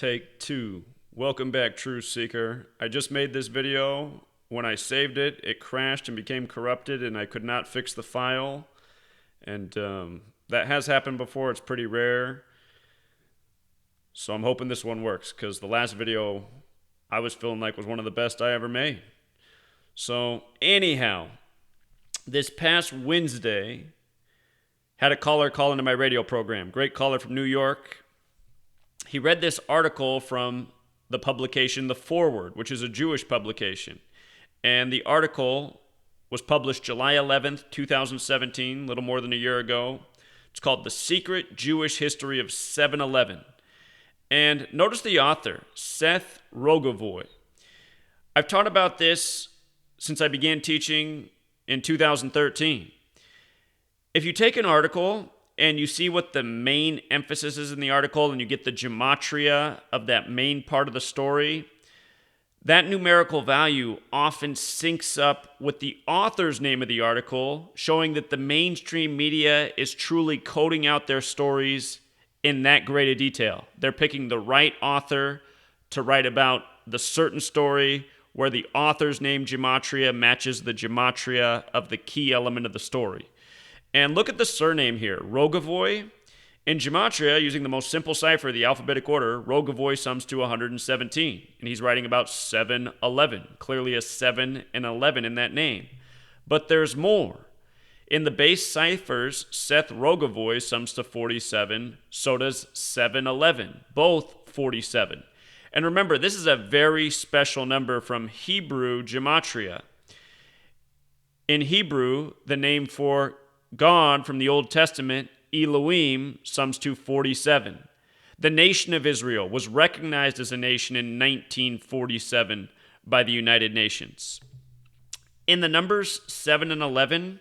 Take two. Welcome back, Truth Seeker. I just made this video. When I saved it, it crashed and became corrupted, and I could not fix the file. And that has happened before. It's pretty rare. So I'm hoping this one works, because the last video I was feeling like was one of the best I ever made. So anyhow, this past Wednesday, had a caller call into my radio program. Great caller from New York. He read this article from the publication The Forward, which is a Jewish publication. And the article was published July 11th, 2017, a little more than a year ago. It's called The Secret Jewish History of 7/11. And notice the author, Seth Rogovoy. I've taught about this since I began teaching in 2013. If you take an article and you see what the main emphasis is in the article and you get the gematria of that main part of the story, that numerical value often syncs up with the author's name of the article, showing that the mainstream media is truly coding out their stories in that great a detail. They're picking the right author to write about the certain story where the author's name gematria matches the gematria of the key element of the story. And look at the surname here, Rogovoy. In gematria, using the most simple cipher, the alphabetic order, Rogovoy sums to 117. And he's writing about 7/11. Clearly a 7 and 11 in that name. But there's more. In the base ciphers, Seth Rogovoy sums to 47. So does 7/11. Both 47. And remember, this is a very special number from Hebrew gematria. In Hebrew, the name for God from the Old Testament, Elohim, sums to 47. The nation of Israel was recognized as a nation in 1947 by the United Nations. In the numbers 7 and 11,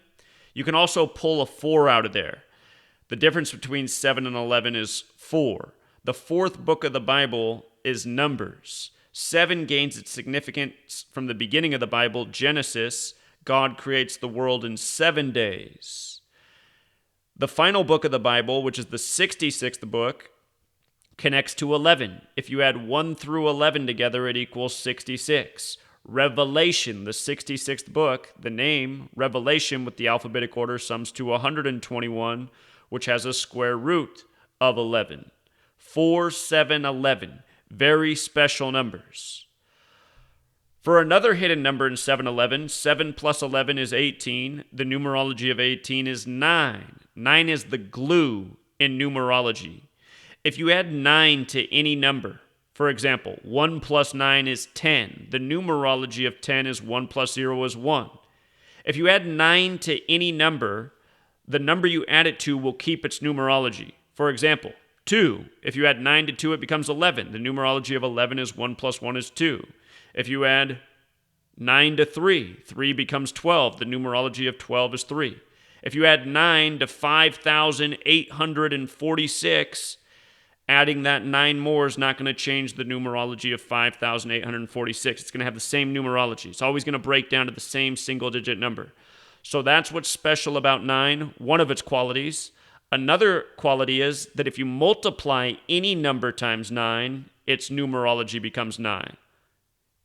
you can also pull a 4 out of there. The difference between 7 and 11 is 4. The fourth book of the Bible is Numbers. 7 gains its significance from the beginning of the Bible, Genesis. God creates the world in 7 days. The final book of the Bible, which is the 66th book, connects to 11. If you add 1 through 11 together, it equals 66. Revelation, the 66th book, the name Revelation with the alphabetic order sums to 121, which has a square root of 11. 4, 7, 11. Very special numbers. For another hidden number in 7/11, 7 plus 11 is 18. The numerology of 18 is 9. 9 is the glue in numerology. If you add 9 to any number, for example, 1 plus 9 is 10. The numerology of 10 is 1 plus 0 is 1. If you add 9 to any number, the number you add it to will keep its numerology. For example, 2. If you add 9 to 2, it becomes 11. The numerology of 11 is 1 plus 1 is 2. If you add 9 to 3, 3 becomes 12. The numerology of 12 is 3. If you add 9 to 5,846, adding that 9 more is not going to change the numerology of 5,846. It's going to have the same numerology. It's always going to break down to the same single-digit number. So that's what's special about 9, one of its qualities. Another quality is that if you multiply any number times 9, its numerology becomes 9.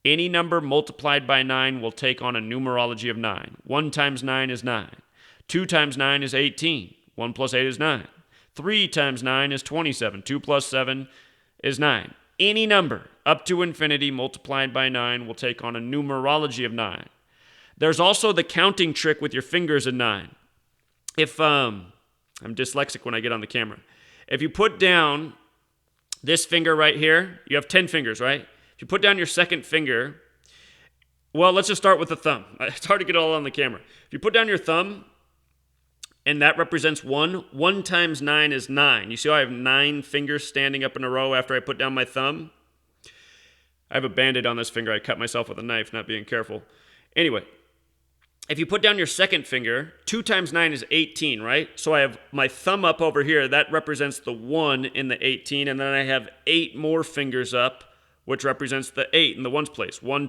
Any number multiplied by 9 will take on a numerology of 9. 1 times 9 is 9. 2 times 9 is 18. 1 plus 8 is 9. 3 times 9 is 27. 2 plus 7 is 9. Any number up to infinity multiplied by 9 will take on a numerology of 9. There's also the counting trick with your fingers in 9. If, I'm dyslexic when I get on the camera. If you put down this finger right here, you have 10 fingers, right? If you put down your second finger, well, let's just start with the thumb. It's hard to get all on the camera. If you put down your thumb, and that represents 1, 1 times 9 is 9. You see how I have 9 fingers standing up in a row after I put down my thumb? I have a Band-Aid on this finger. I cut myself with a knife, not being careful. Anyway, if you put down your second finger, 2 times 9 is 18, right? So I have my thumb up over here. That represents the 1 in the 18, and then I have 8 more fingers up, which represents the 8 in the ones place. 2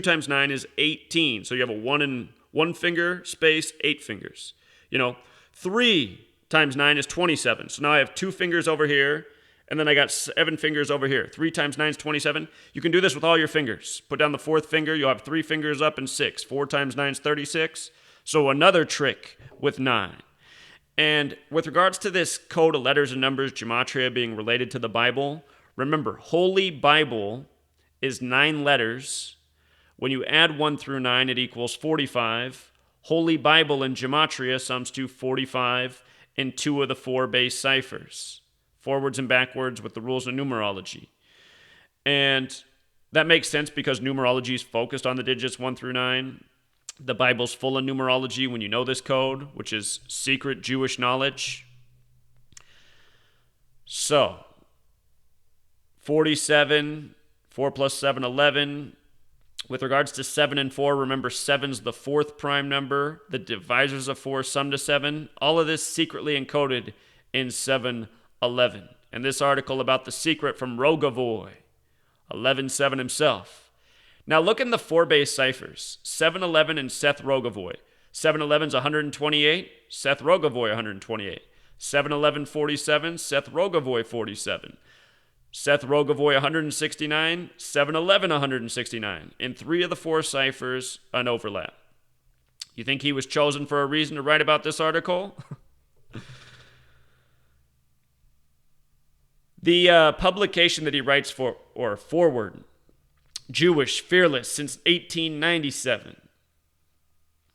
times 9 is 18. So you have a 1 in 1 finger space, 8 fingers. 3 times 9 is 27. So now I have 2 fingers over here, And then I got 7 fingers over here. 3 times 9 is 27. You can do this with all your fingers. Put down the 4th finger. You'll have 3 fingers up and 6. 4 times 9 is 36. So another trick with 9. And with regards to this code of letters and numbers, Gematria being related to the Bible, remember, Holy Bible is 9 letters. When you add 1 through 9, it equals 45. Holy Bible in Gematria sums to 45 in 2 of the 4 base ciphers, forwards and backwards with the rules of numerology. And that makes sense because numerology is focused on the digits 1 through 9. The Bible's full of numerology when you know this code, which is secret Jewish knowledge. So, 47, 4 plus 7, 11. With regards to 7 and 4, remember 7's the 4th prime number. The divisors of 4 sum to 7. All of this secretly encoded in 711. And this article about the secret from Rogovoy, 11.7 himself. Now look in the 4 base ciphers, 711 and Seth Rogovoy. 711's 128, Seth Rogovoy 128. 711 47, Seth Rogovoy 47. Seth Rogovoy 169, 711 169. In 3 of the 4 ciphers, an overlap. You think he was chosen for a reason to write about this article? The publication that he writes for, or forward, Jewish Fearless since 1897.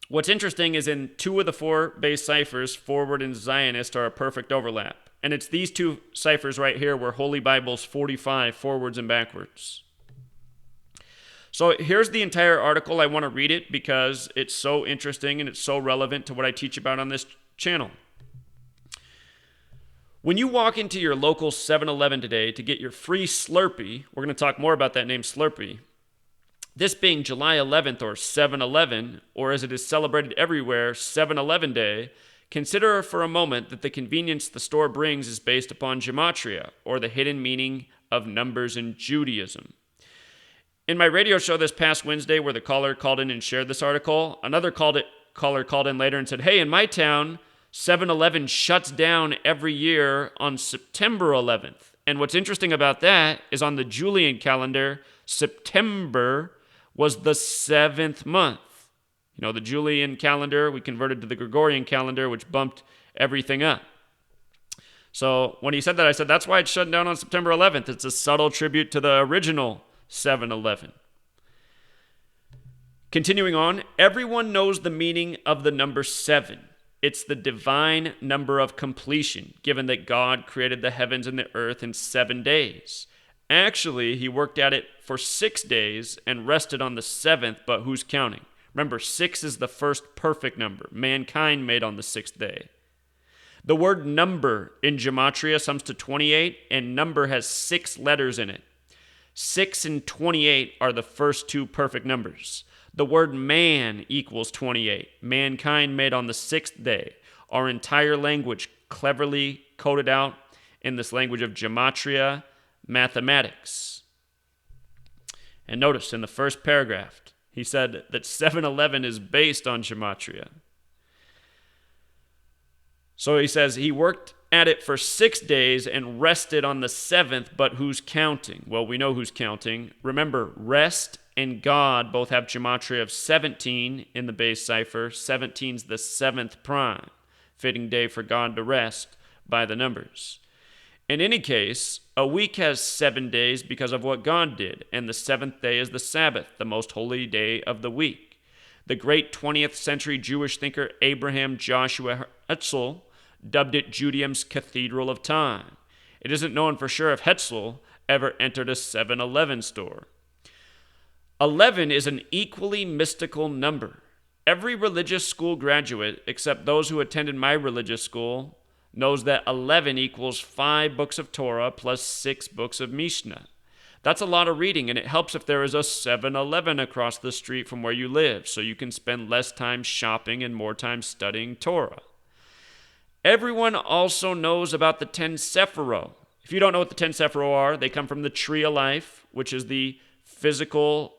What's interesting is in 2 of the 4 base ciphers, forward and Zionist are a perfect overlap. And it's these 2 ciphers right here where Holy Bible's 45 forwards and backwards. So here's the entire article. I want to read it because it's so interesting and it's so relevant to what I teach about on this channel. When you walk into your local 7-Eleven today to get your free Slurpee, we're going to talk more about that name Slurpee, this being July 11th or 7-Eleven, or as it is celebrated everywhere, 7-Eleven Day, consider for a moment that the convenience the store brings is based upon Gematria, or the hidden meaning of numbers in Judaism. In my radio show this past Wednesday, where the caller called in and shared this article, another caller called in later and said, hey, in my town, 7-Eleven shuts down every year on September 11th. And what's interesting about that is on the Julian calendar, September was the 7th month. You know, the Julian calendar, we converted to the Gregorian calendar, which bumped everything up. So when he said that, I said, that's why it's shut down on September 11th. It's a subtle tribute to the original 7-Eleven. Continuing on, everyone knows the meaning of the number 7. It's the divine number of completion, given that God created the heavens and the earth in 7 days. Actually, he worked at it for 6 days and rested on the 7th, but who's counting? Remember, 6 is the first perfect number mankind made on the 6th day. The word number in Gematria sums to 28, and number has 6 letters in it. 6 and 28 are the first 2 perfect numbers. The word man equals 28, mankind made on the 6th day. Our entire language cleverly coded out in this language of Gematria, mathematics. And notice in the first paragraph, he said that 7-Eleven is based on Gematria. So he says he worked at it for 6 days and rested on the 7th, but who's counting? Well, we know who's counting. Remember, rest and God both have Gematria of 17 in the base cipher. 17's the 7th prime, fitting day for God to rest by the numbers. In any case, a week has 7 days because of what God did, and the 7th day is the Sabbath, the most holy day of the week. The great 20th century Jewish thinker Abraham Joshua Herzl dubbed it Judaism's Cathedral of Time. It isn't known for sure if Herzl ever entered a 7-Eleven store. 11 is an equally mystical number. Every religious school graduate, except those who attended my religious school, knows that 11 equals 5 books of Torah plus 6 books of Mishnah. That's a lot of reading, and it helps if there is a 7-Eleven across the street from where you live, so you can spend less time shopping and more time studying Torah. Everyone also knows about the 10 Sephirot. If you don't know what the 10 Sephirot are, they come from the Tree of Life, which is the physical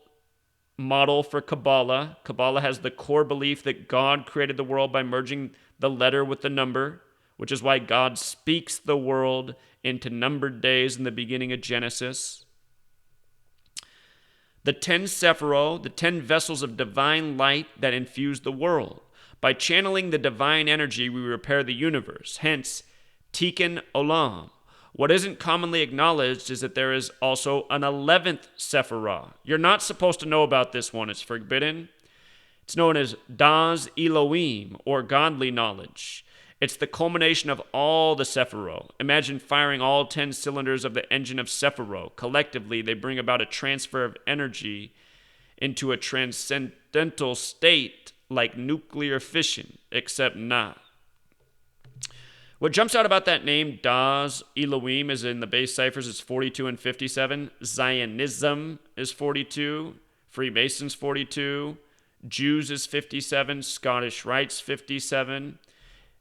model for Kabbalah. Kabbalah has the core belief that God created the world by merging the letter with the number, which is why God speaks the world into numbered days in the beginning of Genesis. The 10 Sephiroth, the 10 vessels of divine light that infuse the world. By channeling the divine energy, we repair the universe. Hence, Tikkun Olam. What isn't commonly acknowledged is that there is also an 11th Sephiroth. You're not supposed to know about this one. It's forbidden. It's known as Das Elohim, or godly knowledge. It's the culmination of all the Sephiroth. Imagine firing all 10 cylinders of the engine of Sephiroth. Collectively, they bring about a transfer of energy into a transcendental state like nuclear fission, except not. What jumps out about that name, Das Elohim, is in the base ciphers, it's 42 and 57. Zionism is 42. Freemasons 42. Jews is 57. Scottish Rites 57.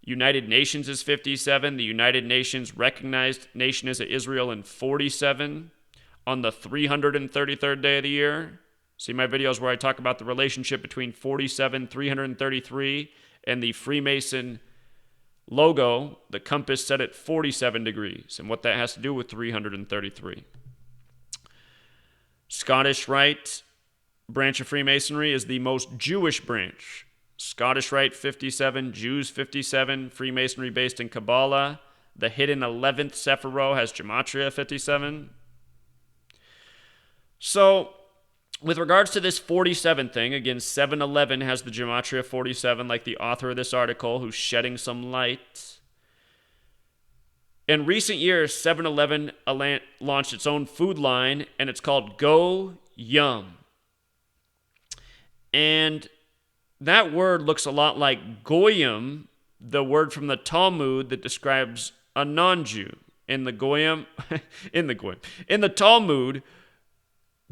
United Nations is 57. The United Nations recognized nation as Israel in 47 on the 333rd day of the year. See my videos where I talk about the relationship between 47, 333, and the Freemason logo, the compass set at 47 degrees, and what that has to do with 333. Scottish Rite branch of Freemasonry is the most Jewish branch. Scottish Rite 57, Jews 57, Freemasonry based in Kabbalah. The hidden 11th Sephiroth has Gematria 57. So, with regards to this 47 thing, again, 711 has the Gematria 47, like the author of this article, who's shedding some light. In recent years, 711 launched its own food line, and it's called Go Yum. And that word looks a lot like Goyim, the word from the Talmud that describes a non-Jew. In the Talmud,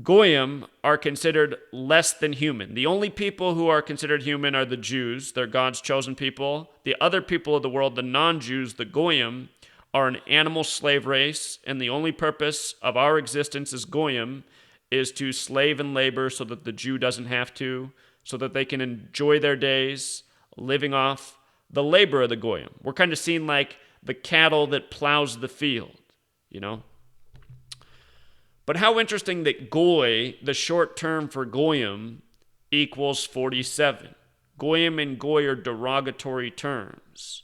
Goyim are considered less than human. The only people who are considered human are the Jews. They're God's chosen people. The other people of the world, the non-Jews, the Goyim, are an animal slave race, and the only purpose of our existence as Goyim is to slave and labor so that the Jew doesn't have to, so that they can enjoy their days living off the labor of the Goyim. We're kind of seen like the cattle that plows the field, you know? But how interesting that Goy, the short term for Goyim, equals 47. Goyim and Goy are derogatory terms.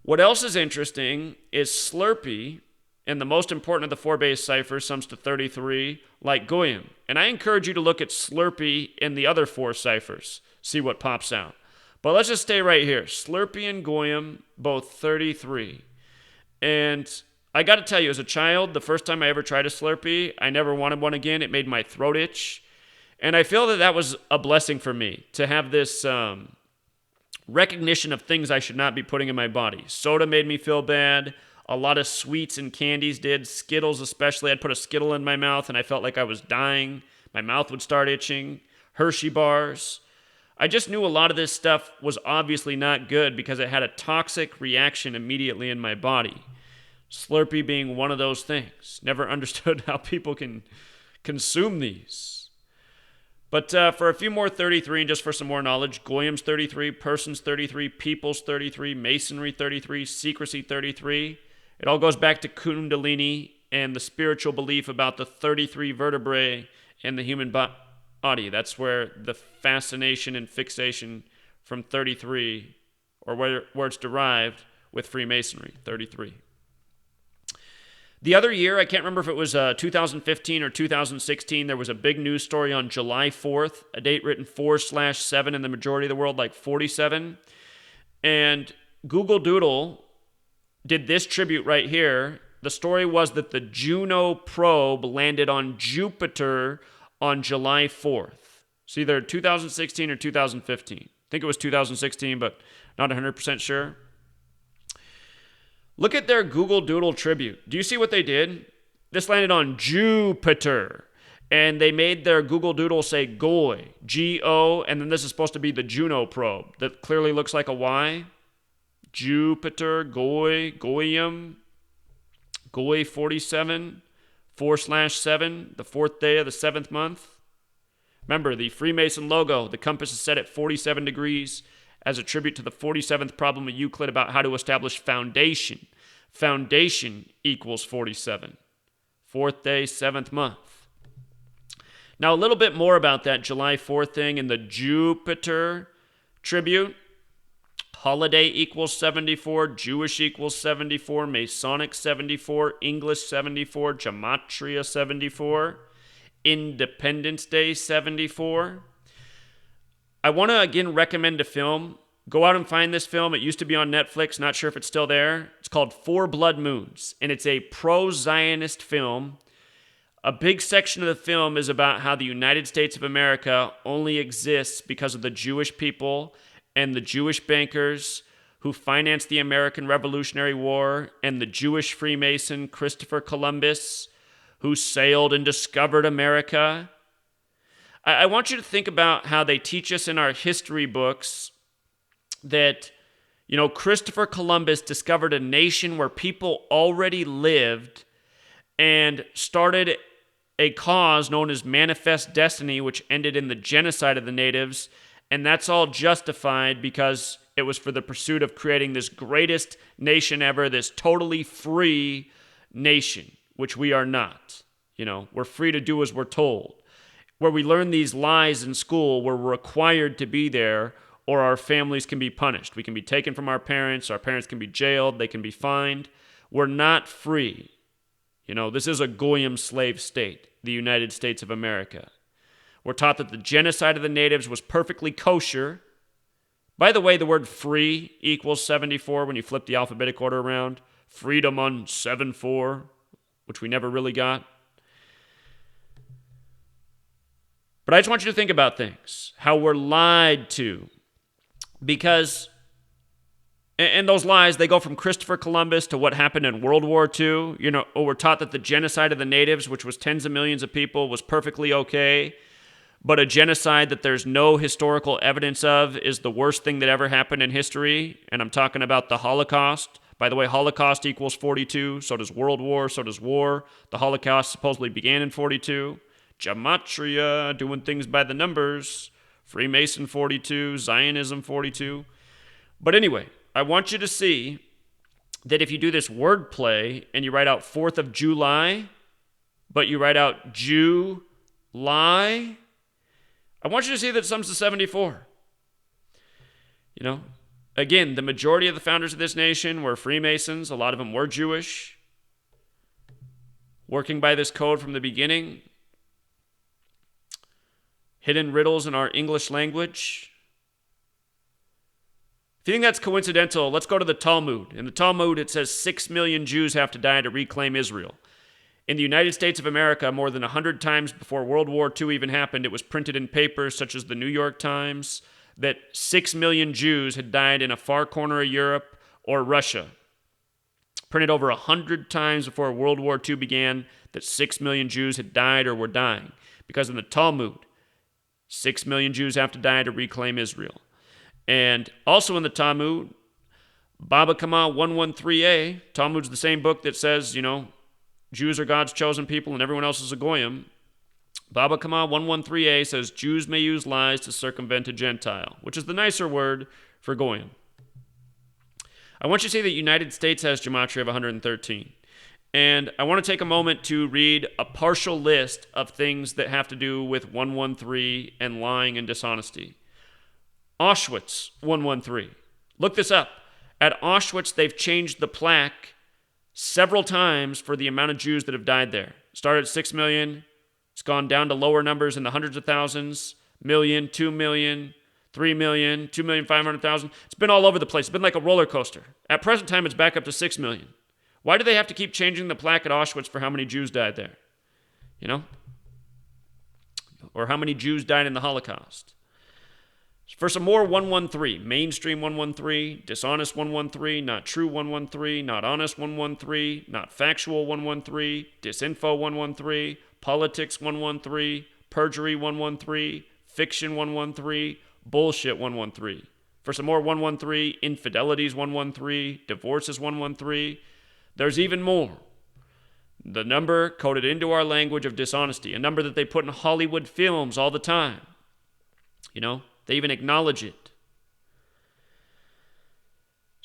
What else is interesting is Slurpee, and the most important of the four base ciphers sums to 33, like Goyim. And I encourage you to look at Slurpee in the other four ciphers, see what pops out. But let's just stay right here. Slurpee and Goyim, both 33. And I got to tell you, as a child, the first time I ever tried a Slurpee, I never wanted one again. It made my throat itch. And I feel that that was a blessing for me, to have this recognition of things I should not be putting in my body. Soda made me feel bad. A lot of sweets and candies did. Skittles especially. I'd put a Skittle in my mouth and I felt like I was dying. My mouth would start itching. Hershey bars. I just knew a lot of this stuff was obviously not good because it had a toxic reaction immediately in my body. Slurpee being one of those things. Never understood how people can consume these. But for a few more 33, and just for some more knowledge, Goyim's 33, Persons 33, People's 33, Masonry 33, Secrecy 33. It all goes back to Kundalini and the spiritual belief about the 33 vertebrae in the human body. That's where the fascination and fixation from 33, or where it's derived with Freemasonry, 33. The other year, I can't remember if it was 2015 or 2016, there was a big news story on July 4th, a date written 4/7 in the majority of the world, like 47. And Google Doodle did this tribute right here. The story was that the Juno probe landed on Jupiter on July 4th. It's either 2016 or 2015. I think it was 2016, but not 100% sure. Look at their Google Doodle tribute. Do you see what they did? This landed on Jupiter. And they made their Google Doodle say Goy, G-O, and then this is supposed to be the Juno probe. That clearly looks like a Y. Jupiter, Goy, Goyim, Goy 47, 4/7, the fourth day of the seventh month. Remember, the Freemason logo, the compass is set at 47 degrees as a tribute to the 47th problem of Euclid about how to establish foundation. Foundation equals 47. Fourth day, seventh month. Now, a little bit more about that July 4th thing in the Jupiter tribute. Holiday equals 74, Jewish equals 74, Masonic 74, English 74, Gematria 74, Independence Day 74. I want to again recommend a film. Go out and find this film. It used to be on Netflix. Not sure if it's still there. It's called Four Blood Moons, and it's a pro-Zionist film. A big section of the film is about how the United States of America only exists because of the Jewish people and the Jewish bankers who financed the American Revolutionary War, and the Jewish Freemason Christopher Columbus, who sailed and discovered America. I want you to think about how they teach us in our history books that, Christopher Columbus discovered a nation where people already lived and started a cause known as Manifest Destiny, which ended in the genocide of the natives. And that's all justified because it was for the pursuit of creating this greatest nation ever, this totally free nation, which we are not. We're free to do as we're told. Where we learn these lies in school, where we're required to be there, or our families can be punished. We can be taken from our parents can be jailed, they can be fined. We're not free. This is a Goyim slave state, the United States of America. We're taught that the genocide of the natives was perfectly kosher. By the way, the word free equals 74 when you flip the alphabetic order around. Freedom on 7-4, which we never really got. But I just want you to think about things, how we're lied to. Because, and those lies, they go from Christopher Columbus to what happened in World War II. We're taught that the genocide of the natives, which was tens of millions of people, was perfectly okay. But a genocide that there's no historical evidence of is the worst thing that ever happened in history. And I'm talking about the Holocaust. By the way, Holocaust equals 42. So does World War. So does war. The Holocaust supposedly began in 42. Gematria, doing things by the numbers. Freemason 42. Zionism 42. But anyway, I want you to see that if you do this word play and you write out 4th of July, but you write out Jew-lie, I want you to see that it sums to 74. Again, the majority of the founders of this nation were Freemasons. A lot of them were Jewish, working by this code from the beginning. Hidden riddles in our English language. If you think that's coincidental, let's go to the Talmud. In the Talmud, it says 6 million Jews have to die to reclaim Israel. In the United States of America, more than 100 times before World War II even happened, it was printed in papers such as the New York Times that 6 million Jews had died in a far corner of Europe or Russia. Printed over 100 times before World War II began that 6 million Jews had died or were dying. Because in the Talmud, 6 million Jews have to die to reclaim Israel. And also in the Talmud, Baba Kama 113a, Talmud's the same book that says, Jews are God's chosen people and everyone else is a Goyim. Baba Kama 113a says Jews may use lies to circumvent a Gentile, which is the nicer word for Goyim. I want you to see that the United States has Gematria of 113. And I want to take a moment to read a partial list of things that have to do with 113 and lying and dishonesty. Auschwitz 113. Look this up. At Auschwitz, they've changed the plaque several times for the amount of Jews that have died there. Started at 6 million. It's gone down to lower numbers in the hundreds of thousands. Million, 2 million, 3 million, 2,500,000. It's been all over the place. It's been like a roller coaster. At present time, it's back up to 6 million. Why do they have to keep changing the plaque at Auschwitz for how many Jews died there? Or how many Jews died in the Holocaust? For some more 113, mainstream 113, dishonest 113, not true 113, not honest 113, not factual 113, disinfo 113, politics 113, perjury 113, fiction 113, bullshit 113. For some more 113, infidelities 113, divorces 113. There's even more. The number coded into our language of dishonesty, a number that they put in Hollywood films all the time. They even acknowledge it.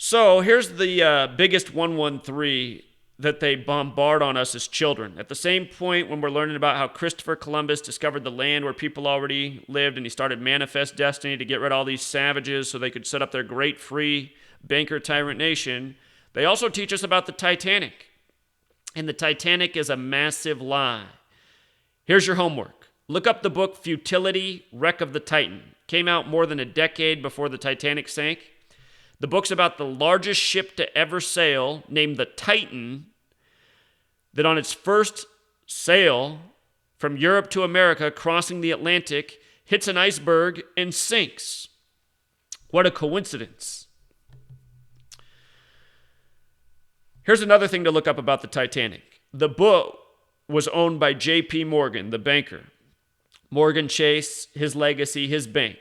So here's the biggest 113 that they bombard on us as children. At the same point when we're learning about how Christopher Columbus discovered the land where people already lived and he started Manifest Destiny to get rid of all these savages so they could set up their great free banker tyrant nation, they also teach us about the Titanic. And the Titanic is a massive lie. Here's your homework. Look up the book Futility, Wreck of the Titan. Came out more than a decade before the Titanic sank. The book's about the largest ship to ever sail, named the Titan, that on its first sail from Europe to America, crossing the Atlantic, hits an iceberg and sinks. What a coincidence. Here's another thing to look up about the Titanic. The boat was owned by J.P. Morgan, the banker. Morgan Chase, his legacy, his bank.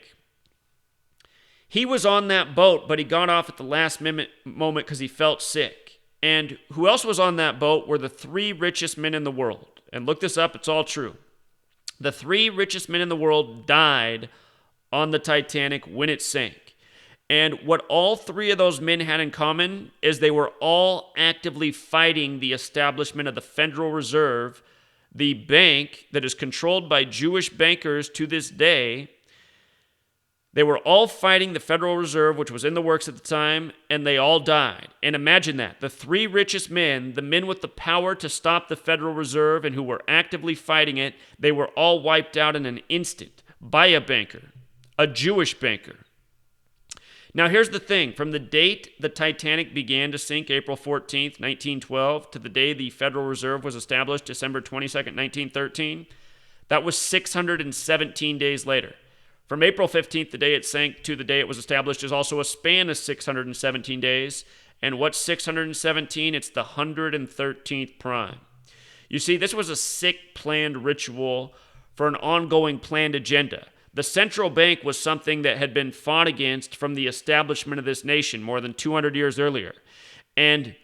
He was on that boat, but he got off at the last moment because he felt sick. And who else was on that boat were the 3 richest men in the world. And look this up, it's all true. The 3 richest men in the world died on the Titanic when it sank. And what all 3 of those men had in common is they were all actively fighting the establishment of the Federal Reserve, the bank that is controlled by Jewish bankers to this day. They were all fighting the Federal Reserve, which was in the works at the time, and they all died. And imagine that. The 3 richest men, the men with the power to stop the Federal Reserve and who were actively fighting it, they were all wiped out in an instant by a banker, a Jewish banker. Now, here's the thing. From the date the Titanic began to sink, April 14th, 1912, to the day the Federal Reserve was established, December 22nd, 1913, that was 617 days later. From April 15th, the day it sank, to the day it was established is also a span of 617 days. And what's 617? It's the 113th prime. You see, this was a sick, planned ritual for an ongoing planned agenda. The central bank was something that had been fought against from the establishment of this nation more than 200 years earlier. And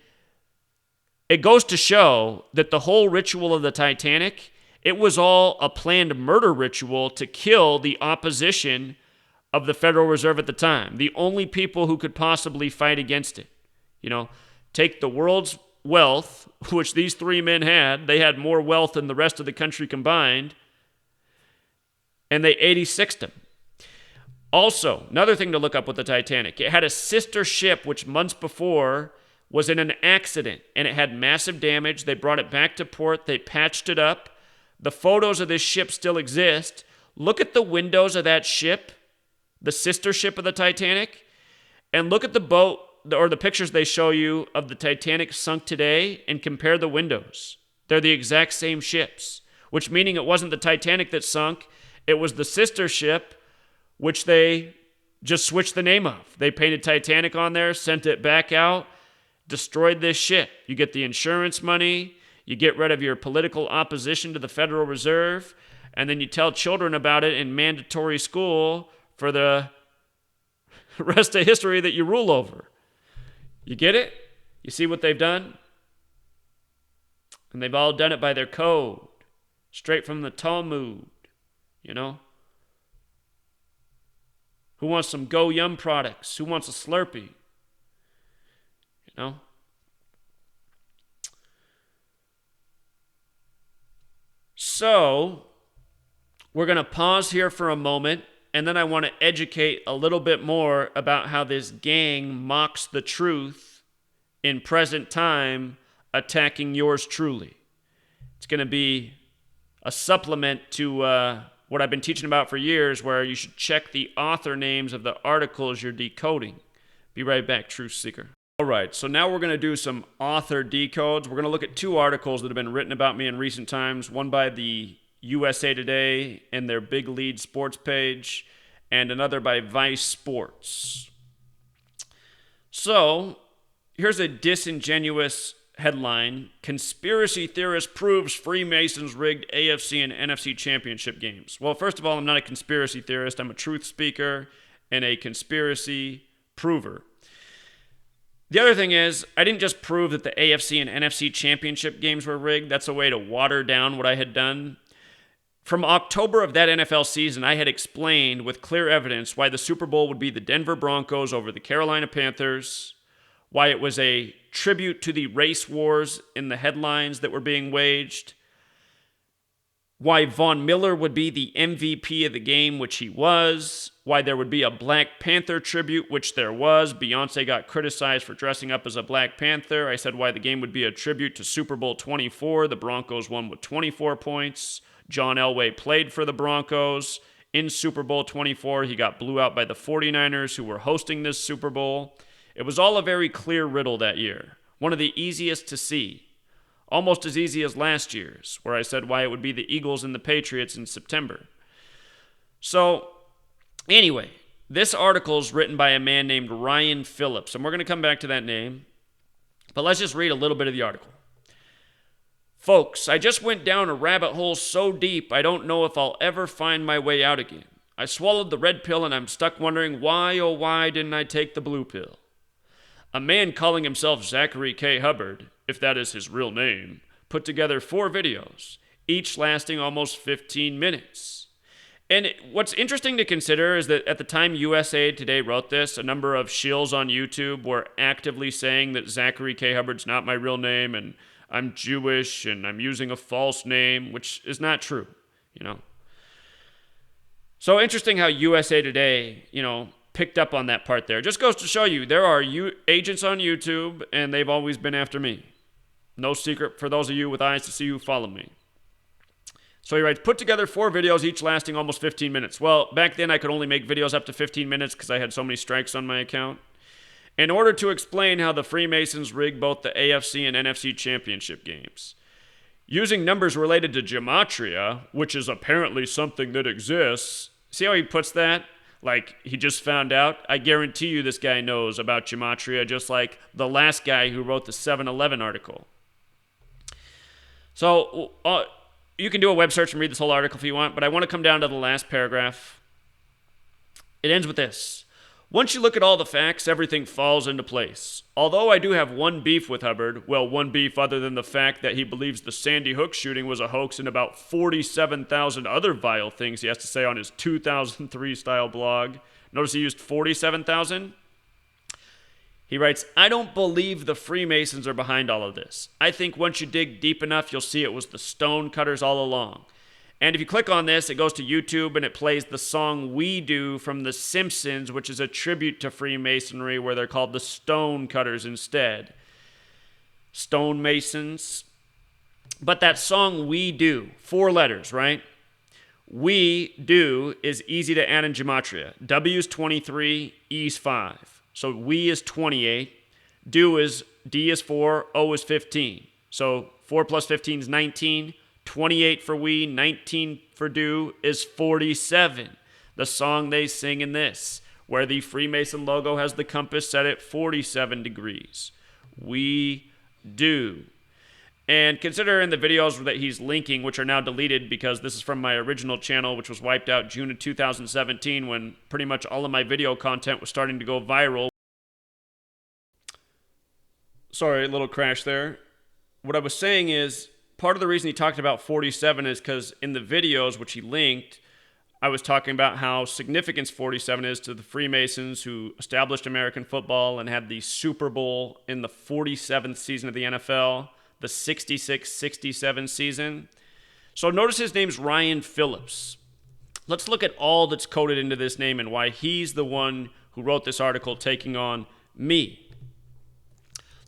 it goes to show that the whole ritual of the Titanic, it was all a planned murder ritual to kill the opposition of the Federal Reserve at the time, the only people who could possibly fight against it. You know, take the world's wealth, which these 3 men had. They had more wealth than the rest of the country combined, and they 86'd him. Also, another thing to look up with the Titanic, it had a sister ship which months before was in an accident, and it had massive damage. They brought it back to port. They patched it up. The photos of this ship still exist. Look at the windows of that ship, the sister ship of the Titanic, and look at the boat or the pictures they show you of the Titanic sunk today and compare the windows. They're the exact same ships, which meaning it wasn't the Titanic that sunk. It was the sister ship, which they just switched the name of. They painted Titanic on there, sent it back out, destroyed this ship. You get the insurance money, you get rid of your political opposition to the Federal Reserve, and then you tell children about it in mandatory school for the rest of history that you rule over. You get it? You see what they've done? And they've all done it by their code, straight from the Talmud. You know? Who wants some Go Yum products? Who wants a Slurpee? You know? So, we're going to pause here for a moment, and then I want to educate a little bit more about how this gang mocks the truth in present time, attacking yours truly. It's going to be a supplement to what I've been teaching about for years, where you should check the author names of the articles you're decoding. Be right back, Truth Seeker. All right, so now we're going to do some author decodes. We're going to look at 2 articles that have been written about me in recent times, one by the USA Today and their Big Lead Sports page, and another by Vice Sports. So, here's a disingenuous headline: Conspiracy Theorist Proves Freemasons Rigged AFC and NFC Championship Games. Well, first of all, I'm not a conspiracy theorist. I'm a truth speaker and a conspiracy prover. The other thing is, I didn't just prove that the AFC and NFC Championship Games were rigged. That's a way to water down what I had done. From October of that NFL season, I had explained with clear evidence why the Super Bowl would be the Denver Broncos over the Carolina Panthers, why it was a tribute to the race wars in the headlines that were being waged, why Von Miller would be the MVP of the game, which he was, why there would be a Black Panther tribute, which there was. Beyonce got criticized for dressing up as a Black Panther. I said why the game would be a tribute to Super Bowl 24. The Broncos won with 24 points. John Elway played for the Broncos. In Super Bowl 24, he got blew out by the 49ers, who were hosting this Super Bowl. It was all a very clear riddle that year. One of the easiest to see. Almost as easy as last year's, where I said why it would be the Eagles and the Patriots in September. So, anyway, this article is written by a man named Ryan Phillips, and we're going to come back to that name. But let's just read a little bit of the article. Folks, I just went down a rabbit hole so deep I don't know if I'll ever find my way out again. I swallowed the red pill and I'm stuck wondering why, oh why didn't I take the blue pill? A man calling himself Zachary K. Hubbard, if that is his real name, put together 4 videos, each lasting almost 15 minutes. And what's interesting to consider is that at the time USA Today wrote this, a number of shills on YouTube were actively saying that Zachary K. Hubbard's not my real name and I'm Jewish and I'm using a false name, which is not true, So interesting how USA Today, picked up on that part there. Just goes to show you, there are agents on YouTube, and they've always been after me. No secret for those of you with eyes to see who follow me. So he writes, put together 4 videos, each lasting almost 15 minutes. Well, back then I could only make videos up to 15 minutes because I had so many strikes on my account. In order to explain how the Freemasons rigged both the AFC and NFC championship games. Using numbers related to Gematria, which is apparently something that exists. See how he puts that? Like he just found out? I guarantee you this guy knows about Gematria, just like the last guy who wrote the 7-Eleven article. So you can do a web search and read this whole article if you want, but I want to come down to the last paragraph. It ends with this. Once you look at all the facts, everything falls into place. Although I do have one beef with Hubbard, well, one beef other than the fact that he believes the Sandy Hook shooting was a hoax and about 47,000 other vile things he has to say on his 2003 style blog. Notice he used 47,000? He writes, I don't believe the Freemasons are behind all of this. I think once you dig deep enough, you'll see it was the stonecutters all along. And if you click on this, it goes to YouTube and it plays the song We Do from The Simpsons, which is a tribute to Freemasonry where they're called the Stonecutters instead. Stonemasons. But that song We Do, 4 letters, right? We Do is easy to add in Gematria. W is 23, E is 5. So We is 28. Do is, D is 4, O is 15. So 4 plus 15 is 19. 28 for We, 19 for Do is 47. The song they sing in this, where the Freemason logo has the compass set at 47 degrees. We do. And consider in the videos that he's linking, which are now deleted because this is from my original channel, which was wiped out June of 2017 when pretty much all of my video content was starting to go viral. Sorry, a little crash there. What I was saying is, part of the reason he talked about 47 is because in the videos, which he linked, I was talking about how significant 47 is to the Freemasons who established American football and had the Super Bowl in the 47th season of the NFL, the 66-67 season. So notice his name's Ryan Phillips. Let's look at all that's coded into this name and why he's the one who wrote this article taking on me.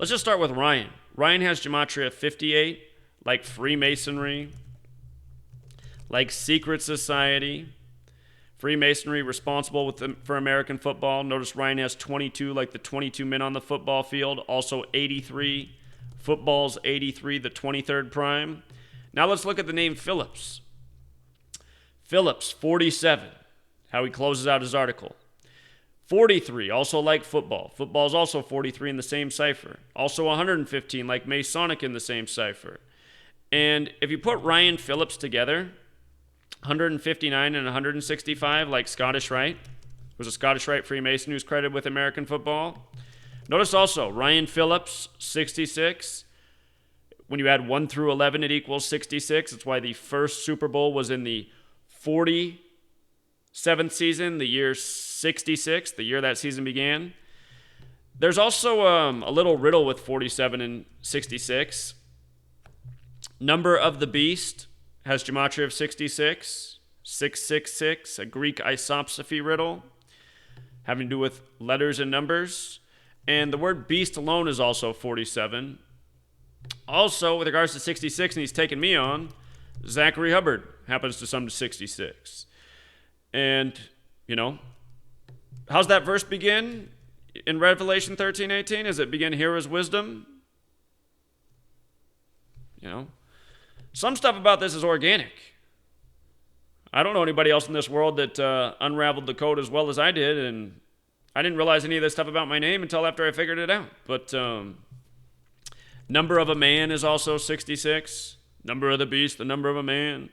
Let's just start with Ryan. Ryan has Gematria 58. Like Freemasonry, like secret society, Freemasonry responsible for American football. Notice Ryan has 22, like the 22 men on the football field. Also 83, football's 83, the 23rd prime. Now let's look at the name Phillips. Phillips, 47, how he closes out his article. 43, also like football. Football's also 43 in the same cipher. Also 115, like Masonic in the same cipher. And if you put Ryan Phillips together, 159 and 165, like Scottish Rite, was a Scottish Rite Freemason who's credited with American football. Notice also, Ryan Phillips, 66. When you add 1 through 11, it equals 66. That's why the first Super Bowl was in the 47th season, the year 66, the year that season began. There's also a little riddle with 47 and 66. Number of the beast has gematria of 66. 666, a Greek isopsephy riddle having to do with letters and numbers. And the word beast alone is also 47. Also, with regards to 66, and he's taken me on, Zachary Hubbard happens to sum to 66. And, how's that verse begin in Revelation 13:18? Does it begin, "Here is wisdom"? Some stuff about this is organic. I don't know anybody else in this world that unraveled the code as well as I did, and I didn't realize any of this stuff about my name until after I figured it out. But number of a man is also 66. Number of the beast, the number of a man.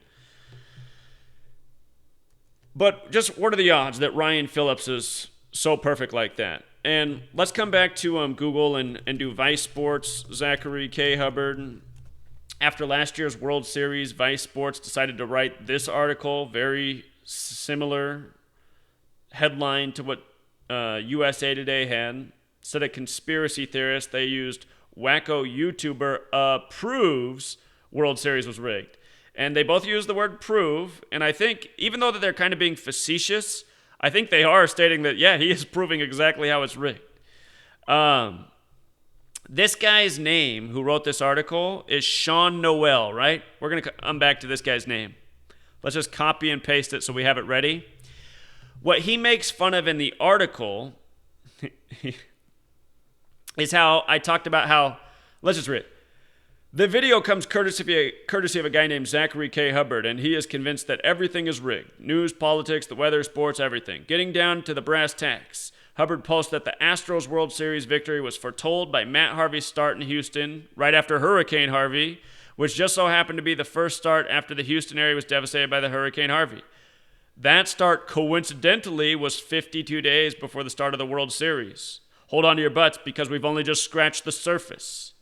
But just what are the odds that Ryan Phillips is so perfect like that? And let's come back to Google and do Vice Sports, Zachary K. Hubbard. After last year's World Series, Vice Sports decided to write this article, very similar headline to what USA Today had. Instead of conspiracy theorists, they used wacko YouTuber proves World Series was rigged. And they both use the word prove, and I think, even though that they're kind of being facetious, I think they are stating that, yeah, he is proving exactly how it's rigged. This guy's name, who wrote this article, is Sean Noel, right? We're going to come back to this guy's name. Let's just copy and paste it so we have it ready. What he makes fun of in the article is how I talked about how, let's just read it. The video comes courtesy of a guy named Zachary K. Hubbard, and he is convinced that everything is rigged. News, politics, the weather, sports, everything. Getting down to the brass tacks. Hubbard posts that the Astros World Series victory was foretold by Matt Harvey's start in Houston right after Hurricane Harvey, which just so happened to be the first start after the Houston area was devastated by the Hurricane Harvey. That start, coincidentally, was 52 days before the start of the World Series. Hold on to your butts because we've only just scratched the surface.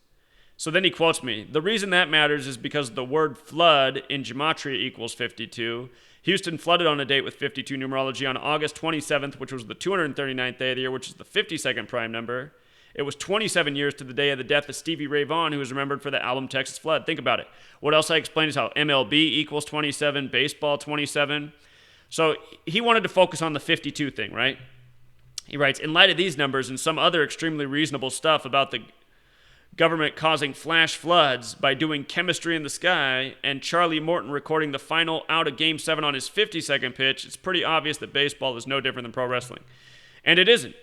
So then he quotes me. The reason that matters is because the word flood in gematria equals 52. Houston flooded on a date with 52 numerology on August 27th, which was the 239th day of the year, which is the 52nd prime number. It was 27 years to the day of the death of Stevie Ray Vaughan, who was remembered for the album Texas Flood. Think about it. What else I explained is how MLB equals 27, baseball 27. So he wanted to focus on the 52 thing, right? He writes, in light of these numbers and some other extremely reasonable stuff about the government causing flash floods by doing chemistry in the sky, and Charlie Morton recording the final out of Game 7 on his 52nd pitch, it's pretty obvious that baseball is no different than pro wrestling. And it isn't.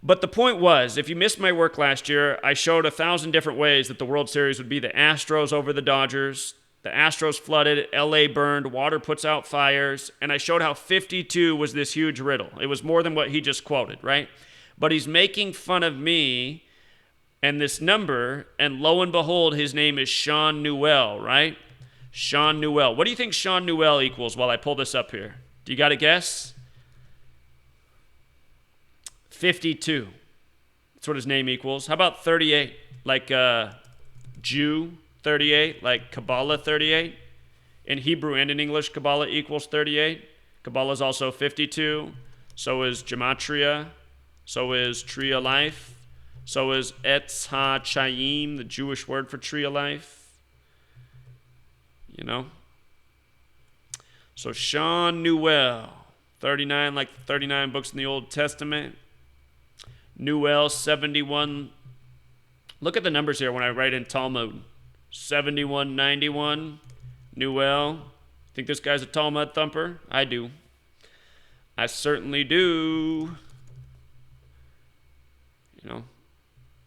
But the point was, if you missed my work last year, I showed 1,000 different ways that the World Series would be the Astros over the Dodgers, the Astros flooded, LA burned, water puts out fires, and I showed how 52 was this huge riddle. It was more than what he just quoted, right? But he's making fun of me and this number, and lo and behold, his name is Sean Newell, right? Sean Newell. What do you think Sean Newell equals while I pull this up here? Do you got a guess? 52. That's what his name equals. How about 38? Like Jew 38, like Kabbalah 38. In Hebrew and in English, Kabbalah equals 38. Kabbalah is also 52. So is Gematria. So is Tree of Life. So is Etz HaChaim, the Jewish word for tree of life. So Sean Newell, 39, like the 39 books in the Old Testament. Newell, 71. Look at the numbers here when I write in Talmud. 7191. Newell. Think this guy's a Talmud thumper? I do. I certainly do.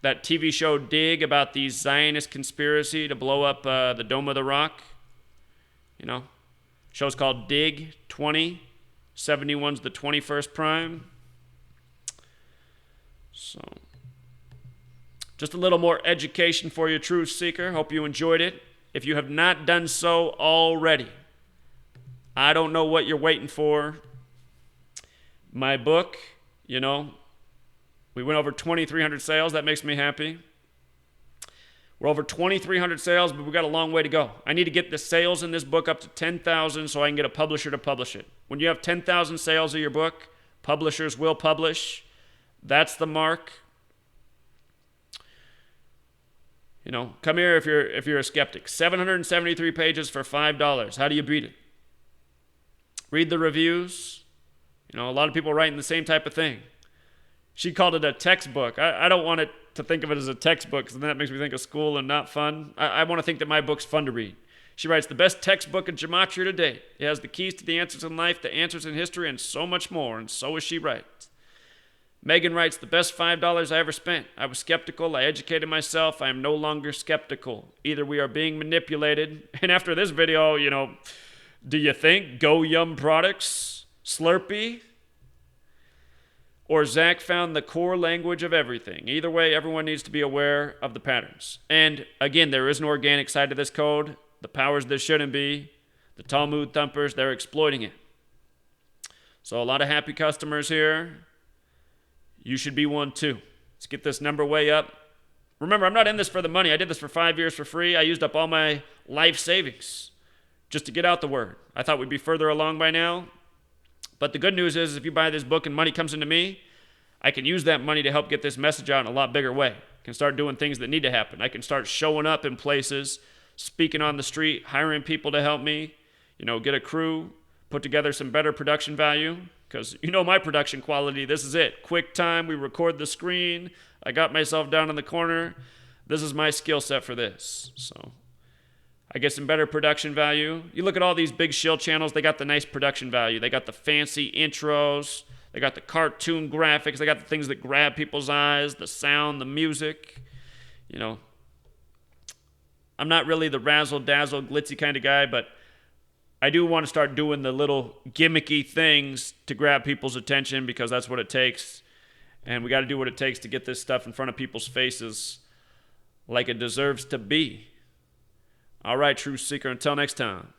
That TV show Dig about the Zionist conspiracy to blow up the Dome of the Rock. Show's called Dig 20. 71's the 21st prime. So, just a little more education for you, Truth Seeker. Hope you enjoyed it. If you have not done so already, I don't know what you're waiting for. My book, we went over 2,300 sales. That makes me happy. We're over 2,300 sales, but we've got a long way to go. I need to get the sales in this book up to 10,000 so I can get a publisher to publish it. When you have 10,000 sales of your book, publishers will publish. That's the mark. You know, come here if you're a skeptic. 773 pages for $5. How do you beat it? Read the reviews. You know, a lot of people writing the same type of thing. She called it a textbook. I don't want it to think of it as a textbook because then that makes me think of school and not fun. I want to think that my book's fun to read. She writes the best textbook in Gematria to date. It has the keys to the answers in life, the answers in history, and so much more. And so is she right. Megan writes, the best $5 I ever spent. I was skeptical. I educated myself. I am no longer skeptical. Either we are being manipulated. And after this video, you know, do you think Go Yum products, Slurpee, or Zach found the core language of everything? Either way, everyone needs to be aware of the patterns. And again, there is an organic side to this code. The powers that shouldn't be, the Talmud thumpers, they're exploiting it. So a lot of happy customers here. You should be one too. Let's get this number way up. Remember, I'm not in this for the money. I did this for 5 years for free. I used up all my life savings just to get out the word. I thought we'd be further along by now. But the good news is if you buy this book and money comes into me, I can use that money to help get this message out in a lot bigger way. I can start doing things that need to happen. I can start showing up in places, speaking on the street, hiring people to help me, you know, get a crew, put together some better production value. Because you know my production quality, this is it. Quick time, we record the screen. I got myself down in the corner. This is my skill set for this. So I get some better production value. You look at all these big shill channels, they got the nice production value. They got the fancy intros. They got the cartoon graphics. They got the things that grab people's eyes, the sound, the music. You know, I'm not really the razzle-dazzle, glitzy kind of guy, but I do want to start doing the little gimmicky things to grab people's attention because that's what it takes. And we got to do what it takes to get this stuff in front of people's faces like it deserves to be. All right, Truth Seeker, until next time.